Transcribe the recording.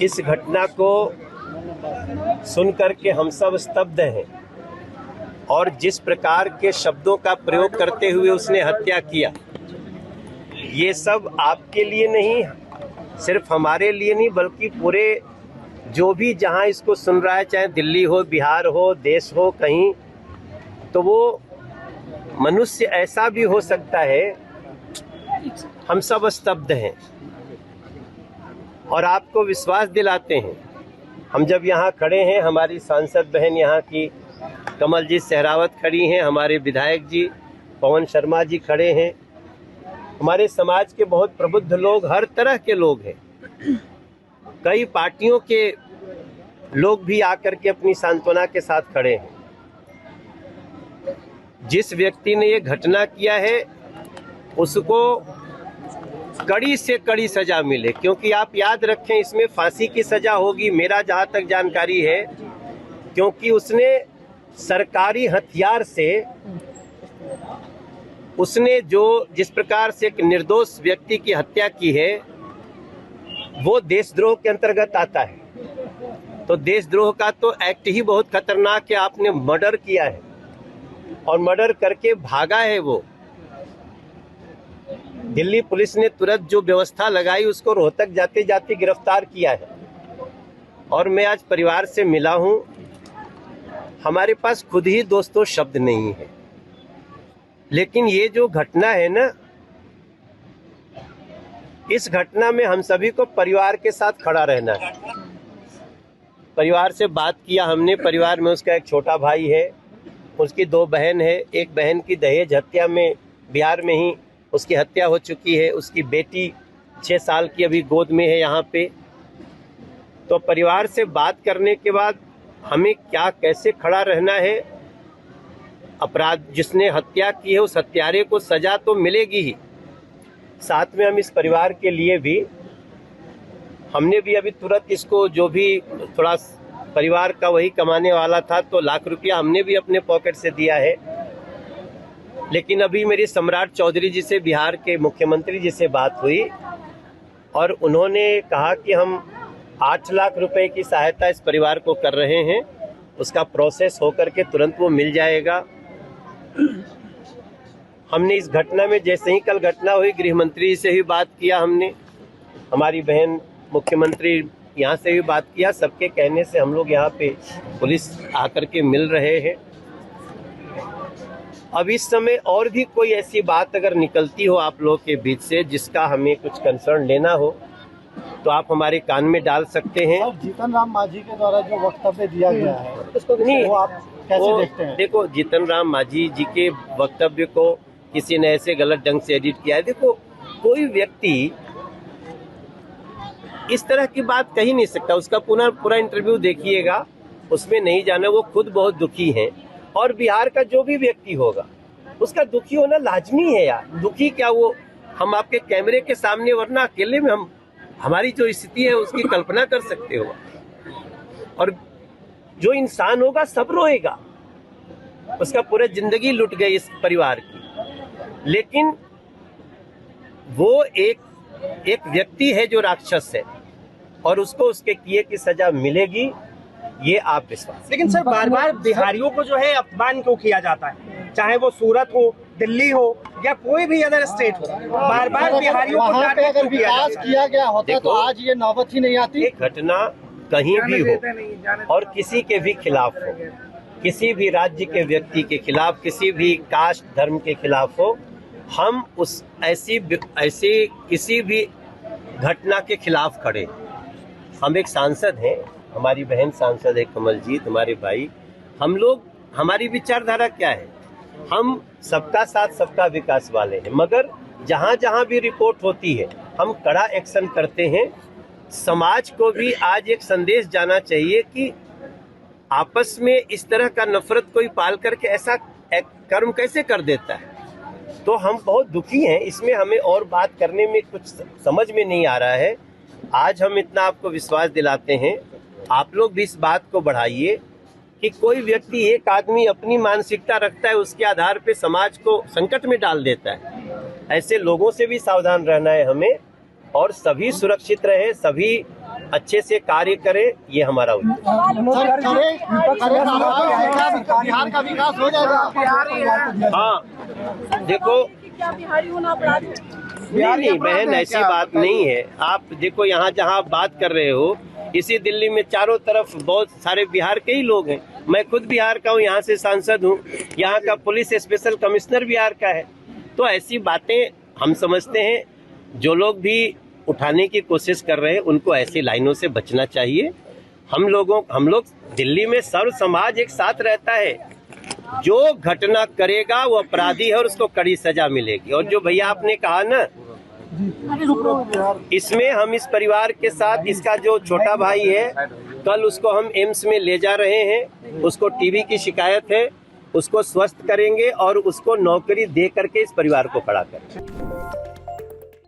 इस घटना को सुनकर के हम सब स्तब्ध हैं और जिस प्रकार के शब्दों का प्रयोग करते हुए उसने हत्या किया, ये सब आपके लिए नहीं, सिर्फ हमारे लिए नहीं, बल्कि पूरे जो भी जहां इसको सुन रहा है, चाहे दिल्ली हो, बिहार हो, देश हो, कहीं, तो वो मनुष्य ऐसा भी हो सकता है। हम सब स्तब्ध हैं और आपको विश्वास दिलाते हैं। हम जब यहाँ खड़े हैं, हमारी सांसद बहन यहाँ की कमलजीत सहरावत खड़ी हैं, हमारे विधायक जी पवन शर्मा जी खड़े हैं, हमारे समाज के बहुत प्रबुद्ध लोग, हर तरह के लोग हैं, कई पार्टियों के लोग भी आकर के अपनी सांत्वना के साथ खड़े हैं। जिस व्यक्ति ने ये घटना किया है उसको कड़ी से कड़ी सजा मिले, क्योंकि आप याद रखें इसमें फांसी की सजा होगी, मेरा जहां तक जानकारी है, क्योंकि उसने सरकारी हथियार से उसने जिस प्रकार से एक निर्दोष व्यक्ति की हत्या की है वो देशद्रोह के अंतर्गत आता है। तो देशद्रोह का तो एक्ट ही बहुत खतरनाक है। आपने मर्डर किया है और मर्डर करके भागा है वो। दिल्ली पुलिस ने तुरंत जो व्यवस्था लगाई उसको रोहतक जाते जाते गिरफ्तार किया है। और मैं आज परिवार से मिला हूं, हमारे पास खुद ही दोस्तों शब्द नहीं है। लेकिन ये जो घटना है ना, इस घटना में हम सभी को परिवार के साथ खड़ा रहना है। परिवार से बात किया हमने, परिवार में उसका एक छोटा भाई है, उसकी 2 बहन है, एक बहन की दहेज हत्या में बिहार में ही उसकी हत्या हो चुकी है, उसकी बेटी 6 साल की अभी गोद में है यहाँ पे। तो परिवार से बात करने के बाद हमें क्या कैसे खड़ा रहना है, अपराध जिसने हत्या की है उस हत्यारे को सजा तो मिलेगी ही, साथ में हम इस परिवार के लिए भी, हमने भी अभी तुरंत इसको, जो भी थोड़ा परिवार का वही कमाने वाला था, तो लाख रुपया हमने भी अपने पॉकेट से दिया है। लेकिन अभी मेरी सम्राट चौधरी जी से, बिहार के मुख्यमंत्री जी से बात हुई और उन्होंने कहा कि हम 8 लाख रुपए की सहायता इस परिवार को कर रहे हैं, उसका प्रोसेस होकर के तुरंत वो मिल जाएगा। हमने इस घटना में, जैसे ही कल घटना हुई, गृह मंत्री से भी बात किया हमने, हमारी बहन मुख्यमंत्री यहाँ से भी बात किया, सबके कहने से हम लोग यहाँ पे पुलिस आकर के मिल रहे हैं। अब इस समय और भी कोई ऐसी बात अगर निकलती हो आप लोगों के बीच से जिसका हमें कुछ कंसर्न लेना हो तो आप हमारे कान में डाल सकते हैं। जीतन राम मांझी के द्वारा जो वक्तव्य दिया गया है उसको नहीं, वो आप कैसे देखते हैं? देखो, जीतन राम मांझी जी के वक्तव्य को किसी ने ऐसे गलत ढंग से एडिट किया है। देखो, कोई व्यक्ति इस तरह की बात कही नहीं सकता। उसका पूरा इंटरव्यू देखिएगा, उसमें नहीं जाना। वो खुद बहुत दुखी हैं और बिहार का जो भी व्यक्ति होगा उसका दुखी होना लाजमी है यार। दुखी क्या, वो हम आपके कैमरे के सामने, वरना अकेले में हमारी जो स्थिति है उसकी कल्पना कर सकते हो। और जो इंसान होगा सब रोएगा, उसका पूरा जिंदगी लुट गई इस परिवार की। लेकिन वो एक व्यक्ति है जो राक्षस है और उसको उसके किए की सजा मिलेगी, ये आप विश्वास। लेकिन सर, बार बार बिहारियों को जो है अपमान क्यों किया जाता है, चाहे वो सूरत हो, दिल्ली हो या कोई भी अदर स्टेट हो, बार बार बिहारियों को वहाँ पे अगर विकास किया गया होता तो आज ये नौबत ही नहीं आती। एक घटना कहीं भी हो और किसी के भी खिलाफ हो, किसी भी राज्य के व्यक्ति के खिलाफ, किसी भी कास्ट धर्म के खिलाफ हो, हम उस ऐसी किसी भी घटना के खिलाफ खड़े। हम एक सांसद हैं, हमारी बहन सांसद है कमलजीत, हमारे भाई, हम लोग, हमारी विचारधारा क्या है, हम सबका साथ सबका विकास वाले हैं। मगर जहाँ जहाँ भी रिपोर्ट होती है हम कड़ा एक्शन करते हैं। समाज को भी आज एक संदेश जाना चाहिए कि आपस में इस तरह का नफरत कोई पाल करके ऐसा कर्म कैसे कर देता है। तो हम बहुत दुखी हैं, इसमें हमें और बात करने में कुछ समझ में नहीं आ रहा है। आज हम इतना आपको विश्वास दिलाते हैं, आप लोग भी इस बात को बढ़ाइए कि कोई व्यक्ति, एक आदमी अपनी मानसिकता रखता है, उसके आधार पे समाज को संकट में डाल देता है। ऐसे लोगों से भी सावधान रहना है हमें और सभी सुरक्षित रहे, सभी अच्छे से कार्य करें, ये हमारा उद्देश्य बिहार का विकास हो जाएगा। हाँ देखो, क्या बिहारी होना अपराध है? नहीं बहन, ऐसी बात नहीं है। आप देखो, यहाँ जहाँ आप बात कर रहे हो, इसी दिल्ली में चारों तरफ बहुत सारे बिहार के ही लोग हैं। मैं खुद बिहार का हूँ, यहाँ से सांसद हूँ, यहाँ का पुलिस स्पेशल कमिश्नर बिहार का है। तो ऐसी बातें हम समझते हैं, जो लोग भी उठाने की कोशिश कर रहे हैं उनको ऐसी लाइनों से बचना चाहिए। हम लोग दिल्ली में सर्व समाज एक साथ रहता है। जो घटना करेगा वो अपराधी है और उसको कड़ी सजा मिलेगी। और जो भैया आपने कहा ना, इसमें हम इस परिवार के साथ, इसका जो छोटा भाई है, कल उसको हम एम्स में ले जा रहे हैं। उसको टीबी की शिकायत है, उसको स्वस्थ करेंगे और उसको नौकरी दे करके इस परिवार को खड़ा करेंगे।